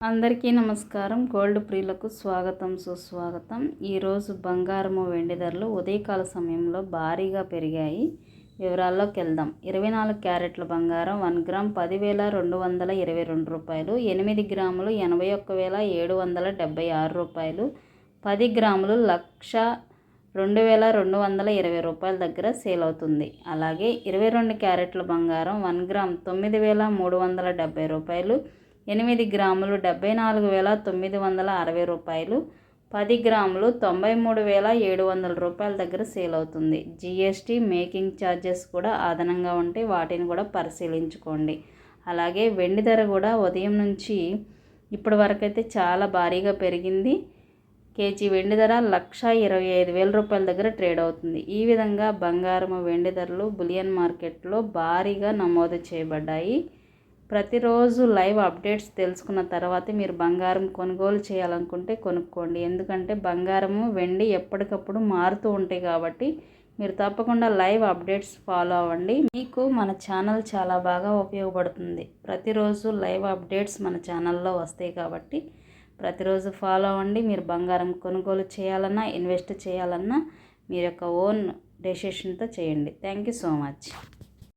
అందరికీ నమస్కారం. గోల్డ్ ప్రియులకు స్వాగతం, సుస్వాగతం. ఈరోజు బంగారము వెండి ధరలు ఉదయకాల సమయంలో భారీగా పెరిగాయి. వివరాల్లోకి వెళ్దాం. 24 క్యారెట్ల బంగారం 1 గ్రామ్ 10,222 రూపాయలు, 8 గ్రాములు 81,776 రూపాయలు, 10 గ్రాములు 1,02,220 రూపాయల దగ్గర సేల్ అవుతుంది. అలాగే 22 క్యారెట్ల బంగారం 1 గ్రామ్ 9,370 రూపాయలు, 8 గ్రాములు 74,960 రూపాయలు, 10 గ్రాములు 93,700 రూపాయల దగ్గర సేల్ అవుతుంది. జిఎస్టీ మేకింగ్ ఛార్జెస్ కూడా అదనంగా ఉంటే వాటిని కూడా పరిశీలించుకోండి. అలాగే వెండి ధర కూడా ఉదయం నుంచి ఇప్పటి వరకు అయితే చాలా భారీగా పెరిగింది. కేజీ వెండి ధర 1,25,000 రూపాయల దగ్గర ట్రేడ్ అవుతుంది. ఈ విధంగా బంగారము వెండి ధరలు బులియన్ మార్కెట్లో భారీగా నమోదు చేయబడ్డాయి. ప్రతిరోజు లైవ్ అప్డేట్స్ తెలుసుకున్న తర్వాత మీరు బంగారం కొనుగోలు చేయాలనుకుంటే కొనుక్కోండి. ఎందుకంటే బంగారము వెండి ఎప్పటికప్పుడు మారుతూ ఉంటాయి కాబట్టి మీరు తప్పకుండా లైవ్ అప్డేట్స్ ఫాలో అవ్వండి. మీకు మన ఛానల్ చాలా బాగా ఉపయోగపడుతుంది. ప్రతిరోజు లైవ్ అప్డేట్స్ మన ఛానల్లో వస్తాయి కాబట్టి ప్రతిరోజు ఫాలో అవ్వండి. మీరు బంగారం కొనుగోలు చేయాలన్నా ఇన్వెస్ట్ చేయాలన్నా మీరు యొక్క ఓన్ డెసిషన్తో చేయండి. Thank you so much.